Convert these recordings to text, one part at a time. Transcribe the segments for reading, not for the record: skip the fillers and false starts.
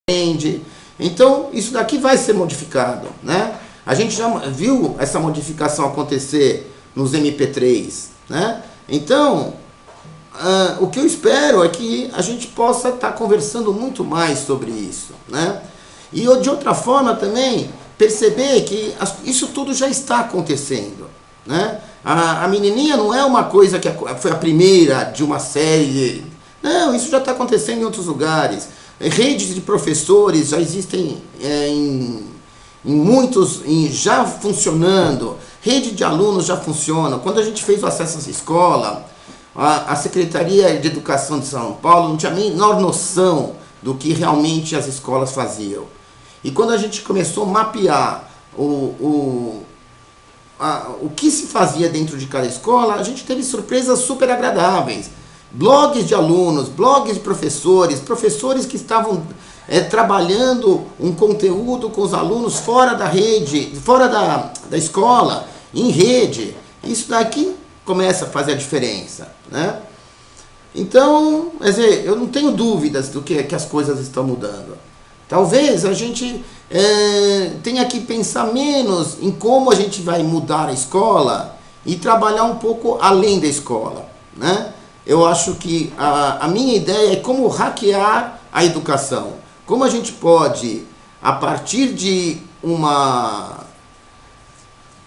aprende. Então, isso daqui vai ser modificado, né? A gente já viu essa modificação acontecer nos MP3, né? Então, o que eu espero é que a gente possa estar conversando muito mais sobre isso, né? E de outra forma também, perceber que isso tudo já está acontecendo, né? A menininha não é uma coisa que foi a primeira de uma série. Não, isso já está acontecendo em outros lugares. Redes de professores já existem já funcionando. Rede de alunos já funciona. Quando a gente fez o acesso à escola, a Secretaria de Educação de São Paulo não tinha a menor noção do que realmente as escolas faziam. E quando a gente começou a mapear o que se fazia dentro de cada escola, a gente teve surpresas super agradáveis. Blogs de alunos, blogs de professores que estavam trabalhando um conteúdo com os alunos fora da rede, fora da escola, em rede. Isso daqui começa a fazer a diferença, né? Então, quer dizer, eu não tenho dúvidas do que as coisas estão mudando. Talvez a gente tenha que pensar menos em como a gente vai mudar a escola e trabalhar um pouco além da escola, né? Eu acho que a minha ideia é como hackear a educação. Como a gente pode, a partir de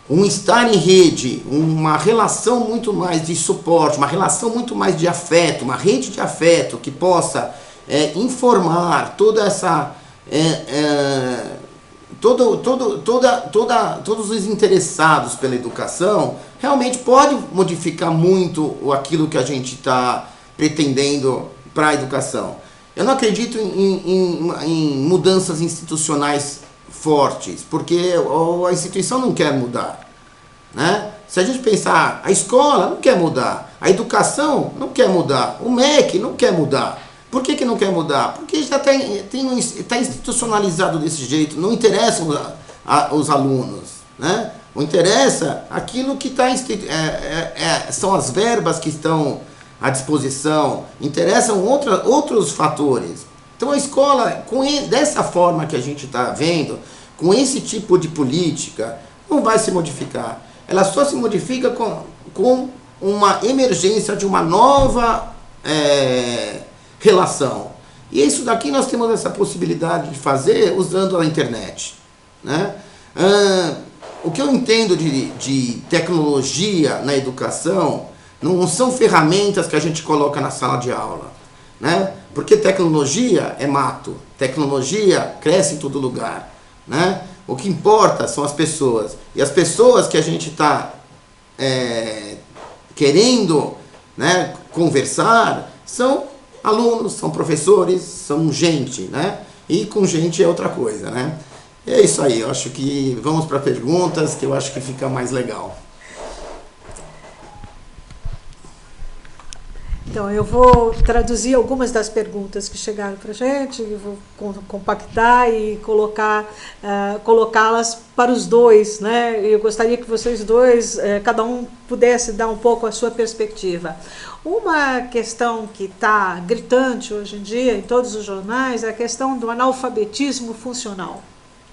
um estar em rede, uma relação muito mais de suporte, uma relação muito mais de afeto, uma rede de afeto que possa informar toda essa... todos os interessados pela educação, realmente pode modificar muito aquilo que a gente está pretendendo para a educação. Eu não acredito em mudanças institucionais fortes, porque a instituição não quer mudar, né? Se a gente pensar, a escola não quer mudar, a educação não quer mudar, o MEC não quer mudar. Por que não quer mudar? Porque já está institucionalizado desse jeito, não interessam os alunos, né? O interessa aquilo que são as verbas que estão à disposição, interessam outros fatores. Então a escola, dessa forma que a gente está vendo, com esse tipo de política, não vai se modificar. Ela só se modifica com uma emergência de uma nova relação. E isso daqui nós temos essa possibilidade de fazer usando a internet, né? O que eu entendo de tecnologia na educação não são ferramentas que a gente coloca na sala de aula, né? Porque tecnologia é mato, tecnologia cresce em todo lugar, né? O que importa são as pessoas. E as pessoas que a gente está querendo, né, conversar são alunos, são professores, são gente, né? E com gente é outra coisa, né? É isso aí, eu acho que vamos para perguntas, que eu acho que fica mais legal. Então, eu vou traduzir algumas das perguntas que chegaram para a gente, vou compactar e colocá-las para os dois, né? Eu gostaria que vocês dois, cada um pudesse dar um pouco a sua perspectiva. Uma questão que está gritante hoje em dia em todos os jornais é a questão do analfabetismo funcional,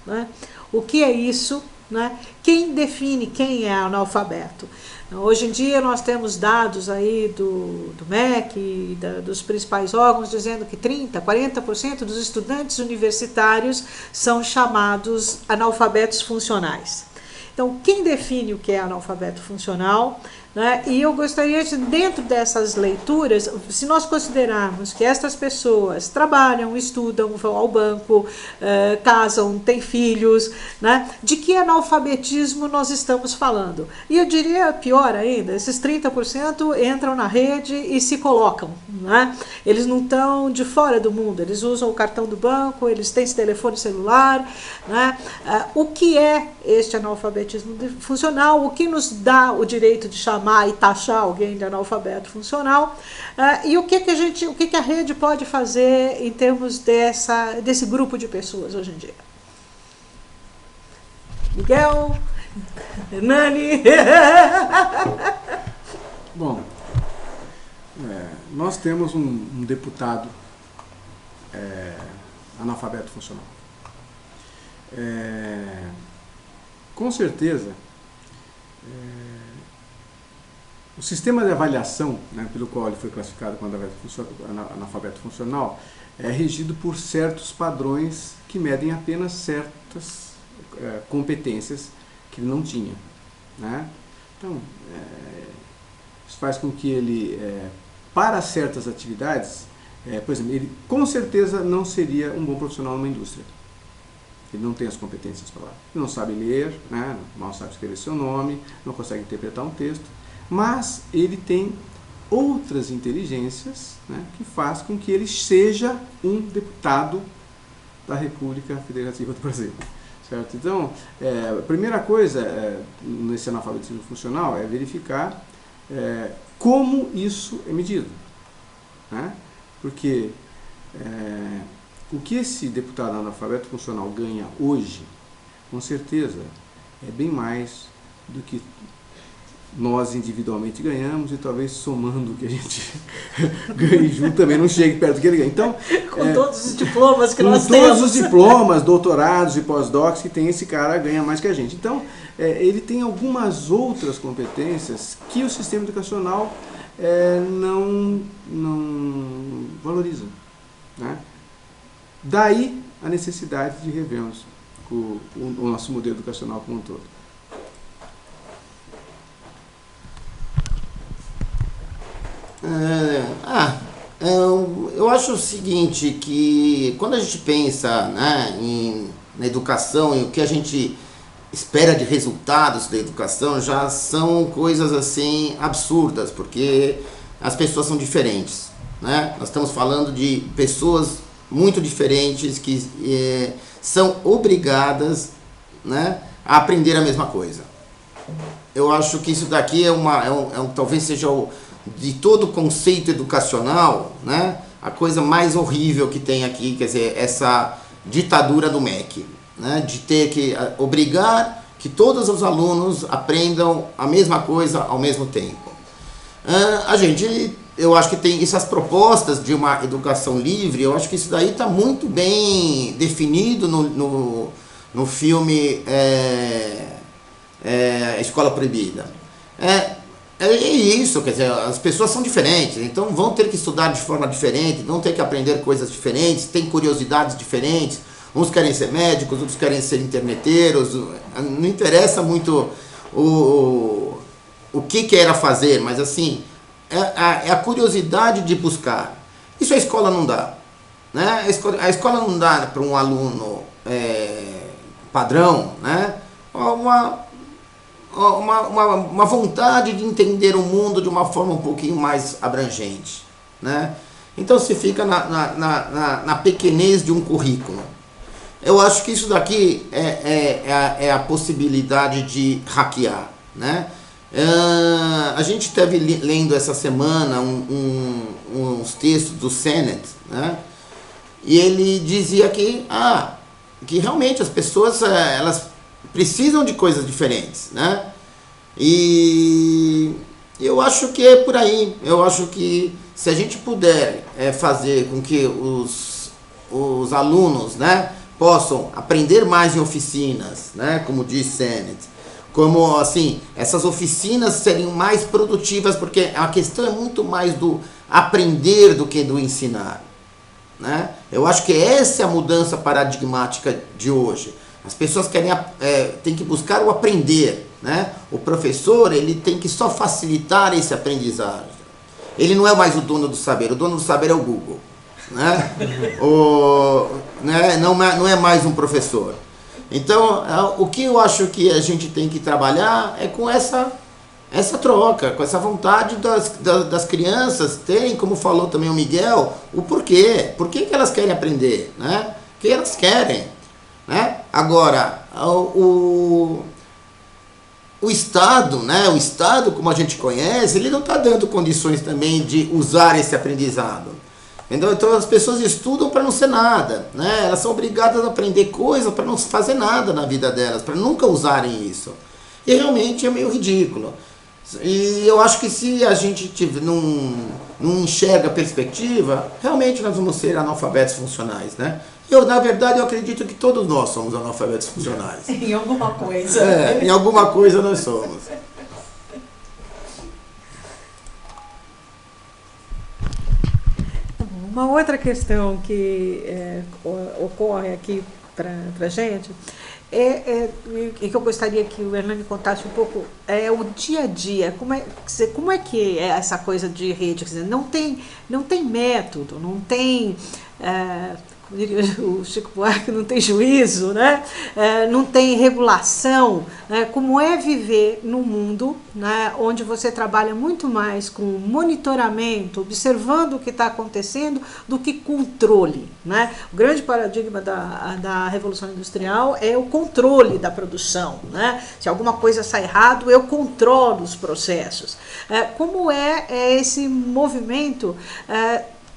né? O que é isso, né? Quem define quem é analfabeto? Hoje em dia nós temos dados aí do MEC e dos principais órgãos dizendo que 30%, 40% dos estudantes universitários são chamados analfabetos funcionais. Então, quem define o que é analfabeto funcional, né? E eu gostaria de, dentro dessas leituras, se nós considerarmos que estas pessoas trabalham, estudam, vão ao banco, casam, têm filhos, né? De que analfabetismo nós estamos falando? E eu diria pior ainda, esses 30% entram na rede e se colocam, né? Eles não estão de fora do mundo, eles usam o cartão do banco, eles têm esse telefone celular, né? O que é este analfabetismo funcional? O que nos dá o direito de chamar e taxar alguém de analfabeto funcional, e o que a rede pode fazer em termos desse grupo de pessoas hoje em dia? Miguel, Hernani. Bom, nós temos um deputado analfabeto funcional. Com certeza, o sistema de avaliação, né, pelo qual ele foi classificado como analfabeto funcional é regido por certos padrões que medem apenas certas competências que ele não tinha, né? Então, isso faz com que ele, para certas atividades, por exemplo, ele com certeza não seria um bom profissional numa indústria. Ele não tem as competências para lá. Ele não sabe ler, né, mal sabe escrever seu nome, não consegue interpretar um texto, mas ele tem outras inteligências, né, que faz com que ele seja um deputado da República Federativa do Brasil. Certo? Então, a primeira coisa nesse analfabetismo funcional é verificar como isso é medido, né? Porque o que esse deputado analfabeto funcional ganha hoje, com certeza, é bem mais do que nós individualmente ganhamos, e talvez somando o que a gente ganhe junto também não chegue perto do que ele ganha. Então, com todos os diplomas que nós temos. Com todos os diplomas, doutorados e pós-docs que tem, esse cara ganha mais que a gente. Então, ele tem algumas outras competências que o sistema educacional não valoriza, né? Daí a necessidade de revermos o nosso modelo educacional como um todo. Eu acho o seguinte, que quando a gente pensa, né, na educação e o que a gente espera de resultados da educação, já são coisas assim absurdas, porque as pessoas são diferentes, né? Nós estamos falando de pessoas muito diferentes que são obrigadas, né, a aprender a mesma coisa. Eu acho que isso daqui talvez seja de todo o conceito educacional, né, a coisa mais horrível que tem aqui, quer dizer, essa ditadura do MEC, né, de ter que obrigar que todos os alunos aprendam a mesma coisa ao mesmo tempo. Eu acho que tem essas propostas de uma educação livre, eu acho que isso daí está muito bem definido no filme Escola Proibida. É isso, quer dizer, as pessoas são diferentes, então vão ter que estudar de forma diferente, vão ter que aprender coisas diferentes, têm curiosidades diferentes, uns querem ser médicos, outros querem ser interneteiros, não interessa muito o que queira fazer, mas assim, é a curiosidade de buscar. Isso a escola não dá, né? A escola não dá para um aluno padrão, né, uma vontade de entender o mundo de uma forma um pouquinho mais abrangente, né? Então se fica na pequenez de um currículo. Eu acho que isso daqui é a possibilidade de hackear, né? A gente esteve lendo essa semana uns textos do Sennett, né? E ele dizia que realmente as pessoas elas precisam de coisas diferentes, né? E eu acho que é por aí. Eu acho que se a gente puder fazer com que os alunos, né, possam aprender mais em oficinas, né, como diz Sennett, como assim, essas oficinas seriam mais produtivas, porque a questão é muito mais do aprender do que do ensinar, né? Eu acho que essa é a mudança paradigmática de hoje. As pessoas têm que buscar o aprender, né? O professor, ele tem que só facilitar esse aprendizado. Ele não é mais o dono do saber é o Google, né? Não é mais um professor. Então, o que eu acho que a gente tem que trabalhar é com essa troca, com essa vontade das crianças terem, como falou também o Miguel, o porquê. Por que elas querem aprender, né? O que elas querem, né? Agora, o Estado, né? O Estado, como a gente conhece, ele não está dando condições também de usar esse aprendizado. Então as pessoas estudam para não ser nada, né? Elas são obrigadas a aprender coisas para não fazer nada na vida delas, para nunca usarem isso. E realmente é meio ridículo. E eu acho que se a gente não enxerga a perspectiva, realmente nós vamos ser analfabetos funcionais, né? Na verdade, eu acredito que todos nós somos analfabetos funcionais. Em alguma coisa. Em alguma coisa nós somos. Uma outra questão que ocorre aqui para a gente e que eu gostaria que o Hernani contasse um pouco é o dia a dia. Como é que é essa coisa de rede? Quer dizer, não tem método, não tem... como diria o Chico Buarque, não tem juízo, né? Não tem regulação, né? Como é viver num mundo, né, onde você trabalha muito mais com monitoramento, observando o que está acontecendo, do que controle, né? O grande paradigma da Revolução Industrial é o controle da produção, né? Se alguma coisa sai errado, eu controlo os processos. Como é esse movimento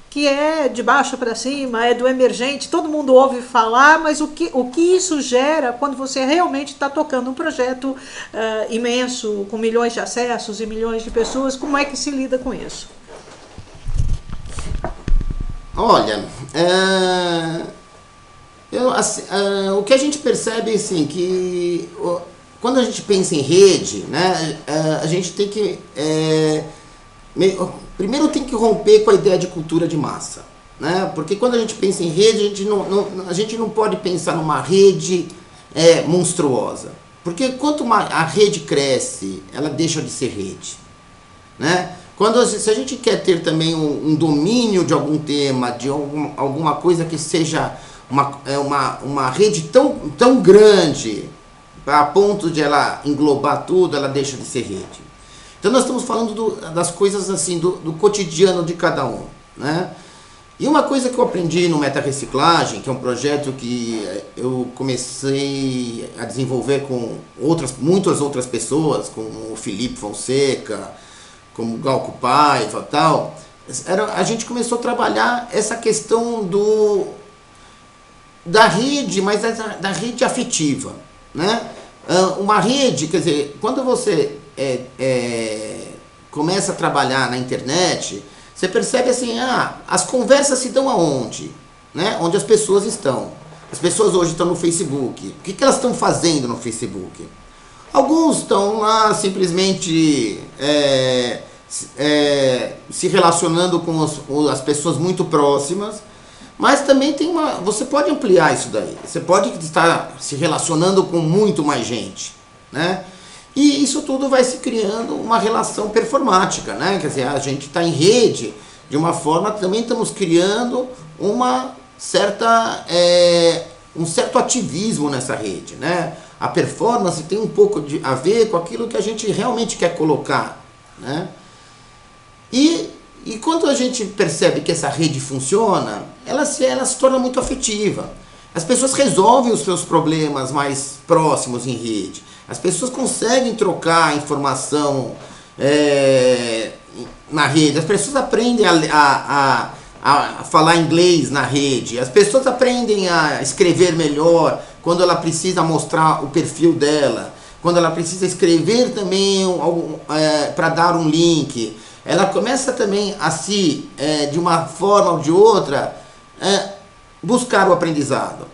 que é de baixo para cima, é do emergente, todo mundo ouve falar, mas o que isso gera quando você realmente está tocando um projeto imenso, com milhões de acessos e milhões de pessoas, como é que se lida com isso? Olha, o que a gente percebe, assim, que quando a gente pensa em rede, né, a gente tem que... primeiro tem que romper com a ideia de cultura de massa, né? Porque quando a gente pensa em rede, a gente não pode pensar numa rede monstruosa. Porque quanto a rede cresce, ela deixa de ser rede, né? Se a gente quer ter também um domínio de algum tema, de alguma coisa que seja uma rede tão grande, a ponto de ela englobar tudo, ela deixa de ser rede. Então nós estamos falando das coisas assim, do cotidiano de cada um, né? E uma coisa que eu aprendi no Meta Reciclagem, que é um projeto que eu comecei a desenvolver com muitas outras pessoas, como o Felipe Fonseca, como o Galco Paiva e tal, a gente começou a trabalhar essa questão da rede, mas da rede afetiva, né? Uma rede, quer dizer, quando você começa a trabalhar na internet, você percebe assim, as conversas se dão aonde? Né? Onde as pessoas estão. As pessoas hoje estão no Facebook. O que elas estão fazendo no Facebook? Alguns estão lá simplesmente se relacionando com as pessoas muito próximas, mas também você pode ampliar isso daí. Você pode estar se relacionando com muito mais gente, né? E isso tudo vai se criando uma relação performática, né? Quer dizer, a gente está em rede, de uma forma, também estamos criando um certo ativismo nessa rede, né? A performance tem um pouco a ver com aquilo que a gente realmente quer colocar, né? E quando a gente percebe que essa rede funciona, ela se torna muito afetiva. As pessoas resolvem os seus problemas mais próximos em rede. As pessoas conseguem trocar informação na rede. As pessoas aprendem a falar inglês na rede. As pessoas aprendem a escrever melhor quando ela precisa mostrar o perfil dela. Quando ela precisa escrever também para dar um link. Ela começa também de uma forma ou de outra, buscar o aprendizado.